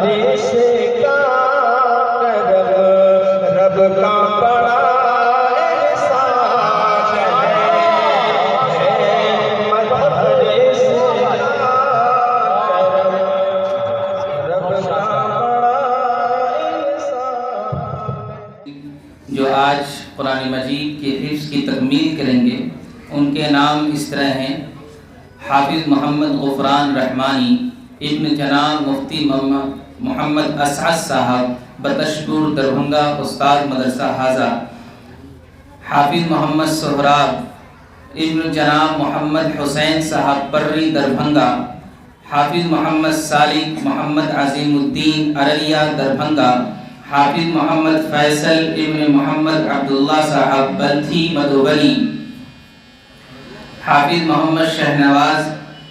रिश्ते का करम रब का बड़ा एहसान है रिश्ते का करम रब का बड़ा एहसान। जो आज कुरान मजीद के हिफ्ज़ की तकमील करेंगे उनके नाम इस तरह हैं: हाफिज़ मोहम्मद ग़ुफ़रान रहमानी इब्न जनाब मुफ्ती मोहम्मद असअद साहब बतशपुर दरभंगा उस्ताद मदरसा हाजा। हाफिज़ मोहम्मद सोहराब इब्न जनाब मोहम्मद हुसैन साहब पर्री दरभंगा। हाफिज़ मोहम्मद सालिक मोहम्मद अज़ीमुद्दीन अररिया दरभंगा। हाफिज़ मोहम्मद फैसल इब्न मोहम्मद अब्दुल्ला साहब बल्थी मधुबनी। हाफिज़ मोहम्मद शहनवाज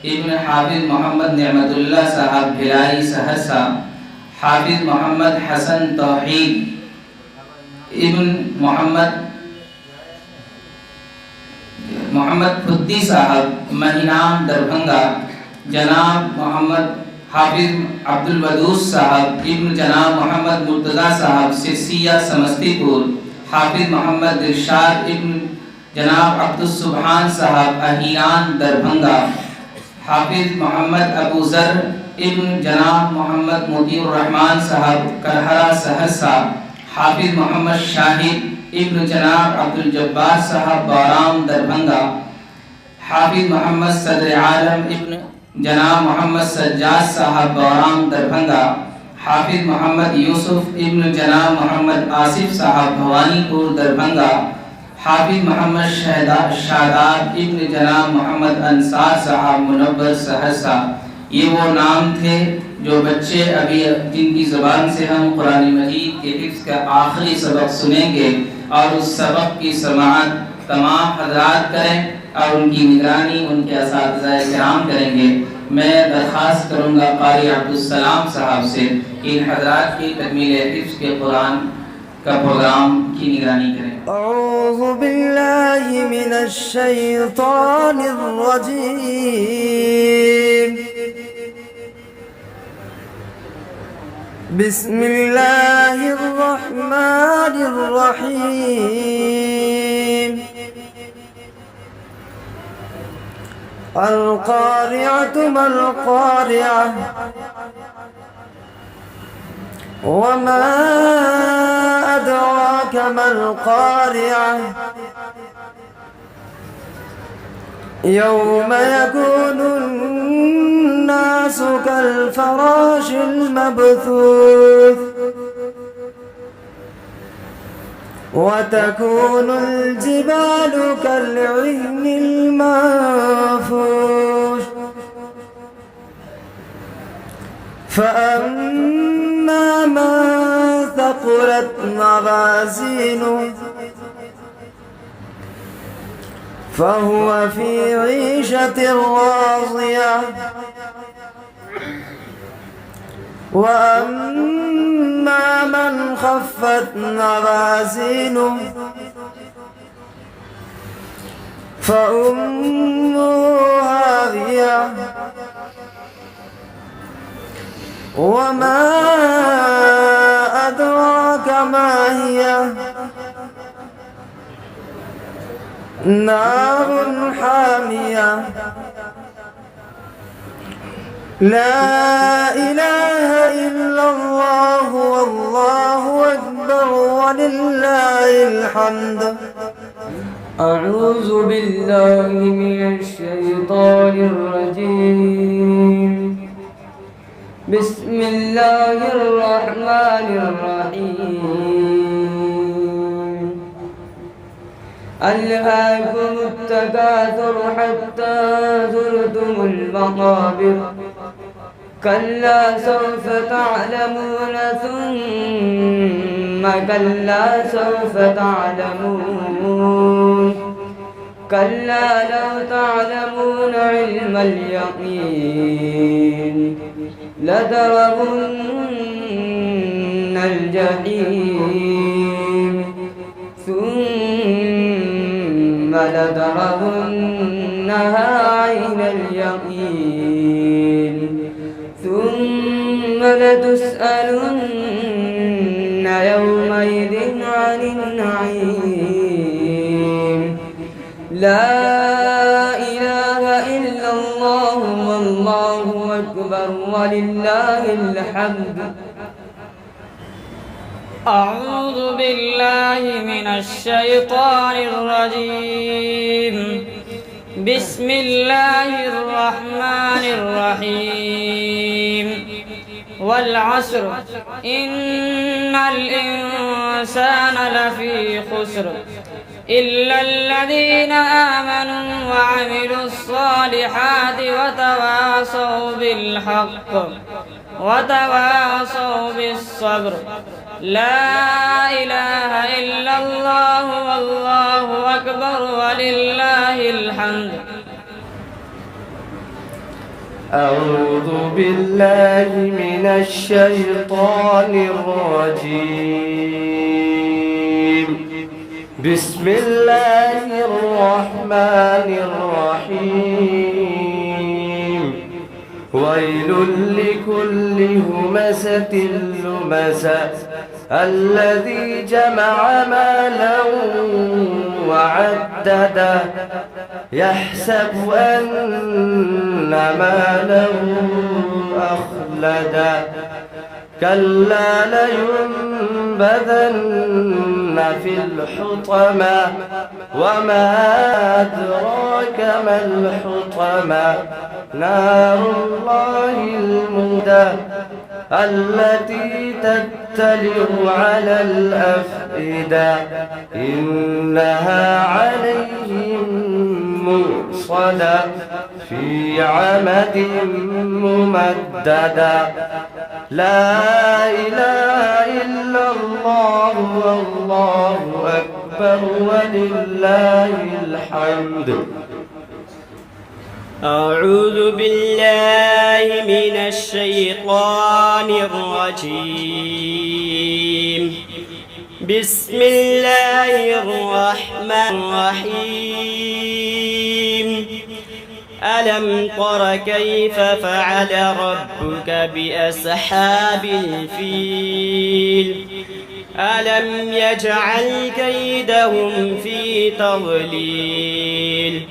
इब्न हाफिज़ मोहम्मद नेमतुल्लाह साहब भिलाई सहरसा। हाफिज़ मोहम्मद हसन तौहीद इब्न मोहम्मद फुद्दी साहब महिनाम दरभंगा। जनाब मोहम्मद हाफिज़ अब्दुल वदूस साहब इब्न जनाब मोहम्मद मुर्तज़ा साहब सिरसिया समस्तीपुर। हाफिज़ मोहम्मद दिलशाद इब्न जनाब अब्दुस सुबहान साहब अहियान दरभंगा। हाफिज़ मोहम्मद अबू ज़र इब्न जनाब मोहम्मद मोतीउर रहमान साहब करहरा सहरसा। हाफिज़ मोहम्मद शाहिद इब्न जनाब अब्दुल जब्बार साहब बाराम दरभंगा। हाफिज़ मोहम्मद सदर आलम इब्न जनाब मोहम्मद सज्जाद साहब बाराम दरभंगा। हाफिज़ मोहम्मद यूसुफ इब्न जनाब मोहम्मद आसिफ साहब भवानीपुर दरभंगा। हाफिज़ मोहम्मद शादाब इब्न जनाब मोहम्मद अंसार साहब मुनव्वर सहरसा। ये वो नाम थे जो बच्चे अभी जिनकी ज़बान से हम कुरान मजीद के हिफ्ज़ का आखिरी सबक सुनेंगे और उस सबक की समाअत तमाम हज़रात करें और उनकी निगरानी उनके असातिज़ाए किराम करेंगे। मैं दरख्वास्त करूँगा क़ारी अब्दुस्सलाम साहब से इन हज़रात की तकमील हिफ्ज़ के कुरान का प्रोग्राम की निगरानी करें। अऊज़ु बिल्लाहि मिनश शैतानिर रजीम। बिस्मिल्लाहिर रहमानिर रहीम। अल क़ारिअतु मल क़ारिअह वमा अदराक मल क़ारिअह यौम यकूनुन नासु कल फ़राशिल मबथूथ वतकूनुल जिबालु कल्इहनिल मंफूश फ़अम्मा मन थक़ुलत मवाज़ीनुहु फ़हुव फ़ी ईशतिर राज़ियह वअम्मा मन ख़फ़्फ़त मवाज़ीनुहु फ़उम्मुहु हावियह वमा अदराक मा हियह नारुन हामियह ला इलाहा इल्लल्लाहु वल्लाहु अकबर वलिल्लाहिल हम्द। अऊज़ु बिल्लाहि मिनश शैतानिर रजीम। बिस्मिल्लाहिर रहमानिर रहीम। अल्हाकुमुत तकासुर हत्ता ज़ुरतुमुल मक़ाबिर कल्ला सौफ तअलमून सुम्मा कल्ला सौफ तअलमून कल्ला लौ तअलमून इल्मल यक़ीन लतरवुन्नल जहीम सुम्मा लतरवुन्नहा ऐनल यक़ीन ثم لتسألن يومئذ عن النعيم لا إله إلا الله والله أكبر ولله الحمد. أعوذ بالله من الشيطان الرجيم. بسم الله الرحمن الرحيم. والعصر إن الإنسان لفي خسر إلا الذين آمنوا وعملوا الصالحات وتواصوا بالحق وتواصوا بالصبر. لا إله إلا الله والله أكبر ولله الحمد. أعوذ بالله من الشيطان الرجيم. بسم الله الرحمن الرحيم. ويل لكل همزة لمزة الذي جمع مالا وعدده يحسب أن ماله أخلده كلا لينبذن في الحطمة وما أدراك ما الحطمة نار الله الموقدة التي تطلع على الأفئدة إنها عليهم مرصدة في عمد ممددة لا إله إلا الله والله أكبر ولله الحمد. أعوذ بالله من الشيطان الرجيم. بسم الله الرحمن الرحيم. ألم تر كيف فعل ربك بأصحاب الفيل ألم يجعل كيدهم في تضليل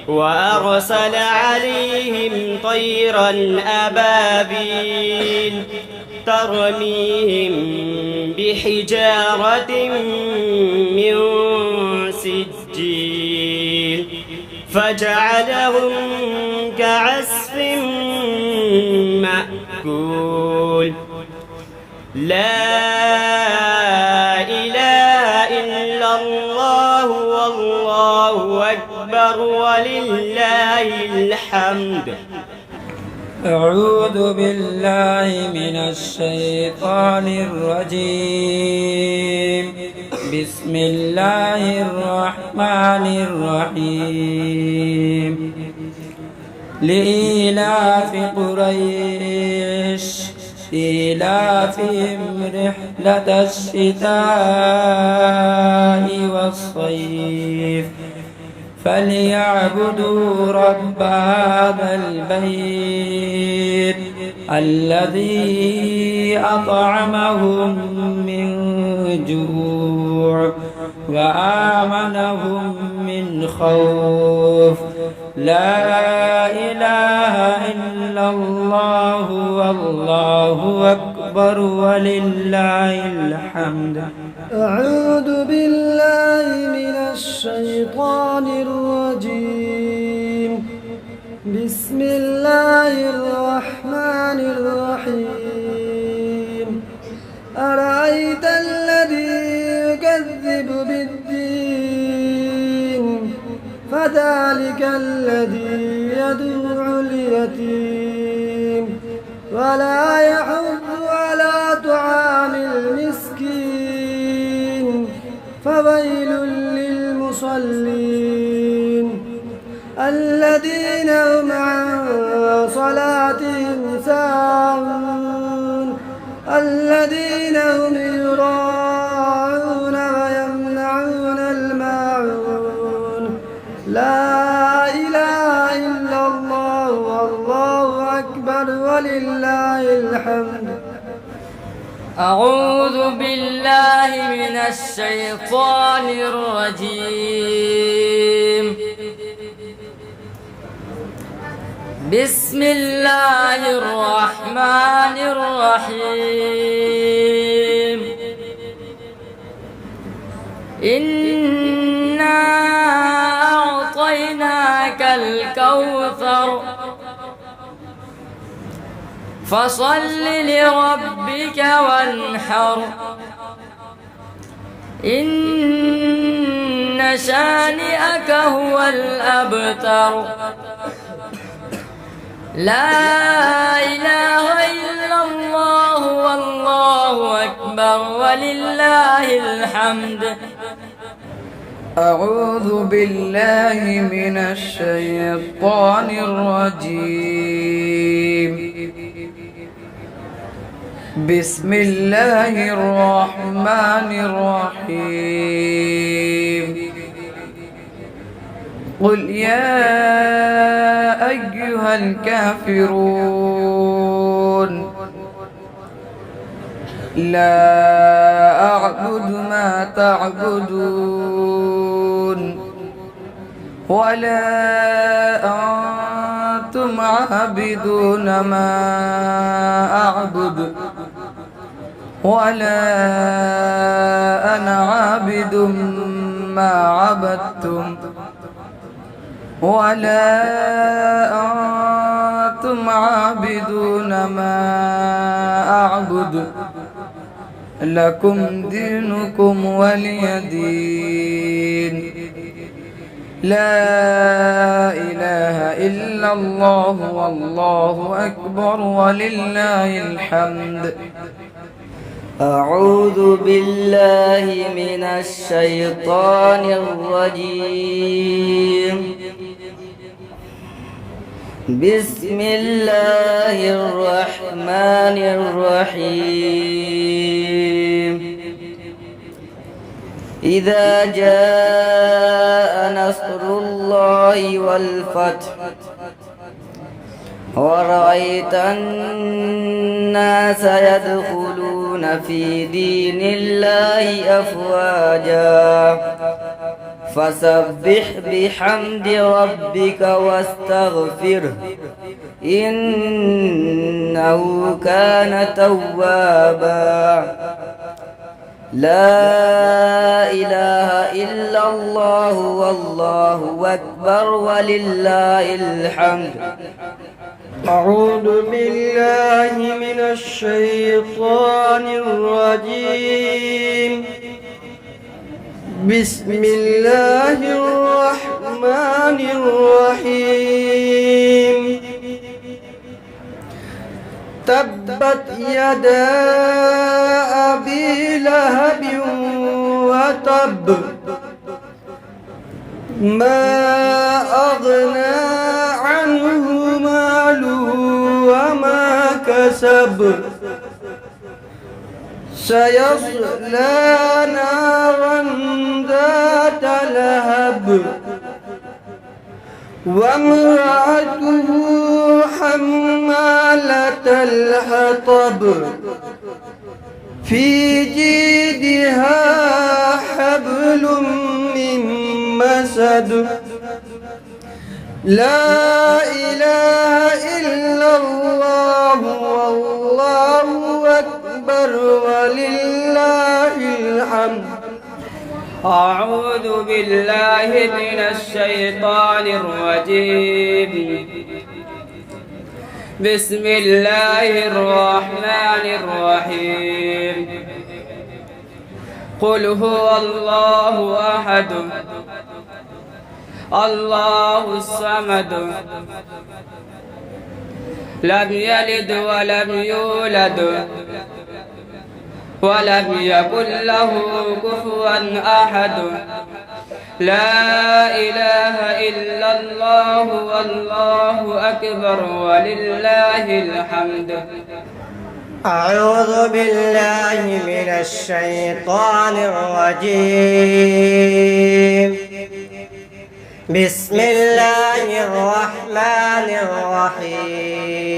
وأرسل عليهم طيرا أبابيل ترميهم بحجارة من سجيل فجعلهم كعصف مأكول. لا إله إلا الله والله أكبر ولله الحمد. أعوذ بالله من الشيطان الرجيم. بسم الله الرحمن الرحيم. لإيلاف قريش إيلافهم رحلة الشتاء والصيف فليعبدوا رب هذا البيت الذي أطعمهم من جوع وآمنهم من خوف. لا إله إلا الله والله أكبر ولله الحمد. أعوذ بالله من الشيطان الرجيم. بسم الله الرحمن الرحيم. أرأيت الذي يكذب بالدين فذلك الذي يدعو اليتيم ولا يحض على طعام المسكين فويل للمصلين الذين هم عن صلاتهم ساهون الذين هم يراءون ويمنعون الماعون. لا إله إلا الله والله أكبر ولله الحمد. أعوذ بالله من الشيطان الرجيم. بسم الله الرحمن الرحيم. إنا أعطيناك الكوثر فصل لربك وانحر إن شانئك هو الأبتر. لا إله إلا الله والله أكبر ولله الحمد. أعوذ بالله من الشيطان الرجيم. بسم الله الرحمن الرحيم. قل يا أيها الكافرون لا أعبد ما تعبدون ولا أنتم عابدون ما أعبد ولا أنا عابد ما عبدتم ولا أنتم عابدون ما أعبد لكم دينكم ولي دين. لا إله إلا الله والله أكبر ولله الحمد. أعوذ بالله من الشيطان الرجيم. بسم الله الرحمن الرحيم. إذا جاء نصر الله والفتح ورأيت الناس يدخلون في دين الله أفواجا فسبح بحمد ربك واستغفره إنه كان توابا. لا إله إلا الله والله أكبر ولله الحمد. أعوذ بالله من الشيطان الرجيم. بسم الله الرحمن الرحيم. تبت يدا أبي لهب وتب ما أغنى عنه ماله وما كسب سيصلى نارا ذات لهب وامرأته حمالة الحطب في جيدها حبل من مسد. لا إله إلا الله والله أكبر ولله الحمد. أعوذ بالله من الشيطان الرجيم. بسم الله الرحمن الرحيم. قل هو الله أحد الله الصمد لم يلد ولم يولد ولم يكن له كفوا أحد. لا إله إلا الله والله أكبر ولله الحمد. أعوذ بالله من الشيطان الرجيم. بسم الله الرحمن الرحيم.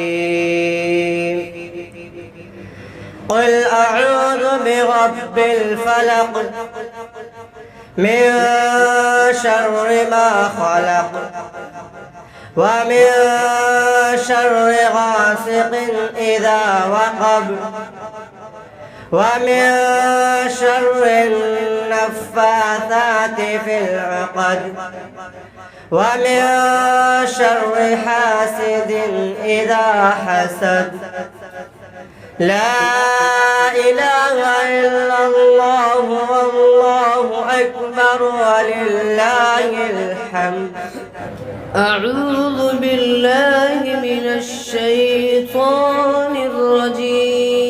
قل أعوذ برب الفلق من شر ما خلق ومن شر غاسق إذا وقب ومن شر النفاثات في العقد ومن شر حاسد إذا حسد. لا إله إلا الله والله أكبر ولله الحمد. أعوذ بالله من الشيطان الرجيم.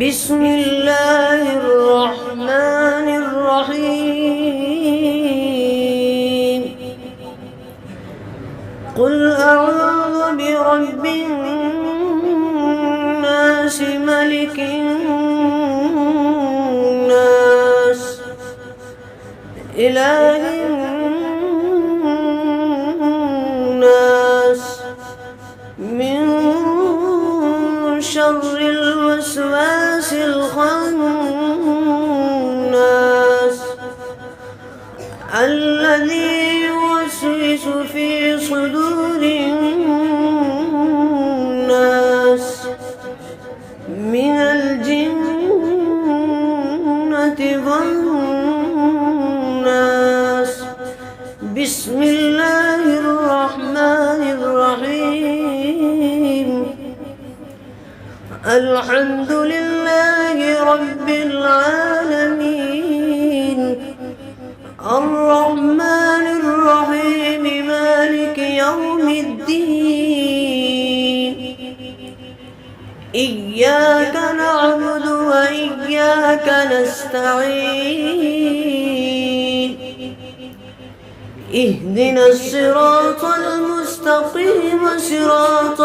بسم الله الرحمن الرحيم. قل أعوذ برب الناس ملك الناس إله الناس من شر الوسواس الخناس الذي يوسوس في صدور الناس من الجنة والناس. بسم الله الرحمن الرحيم. الحمد لله رب العالمين الرحمن الرحيم مالك يوم الدين. إياك نعبد وإياك نستعين. اهدنا الصراط المستقيم صراط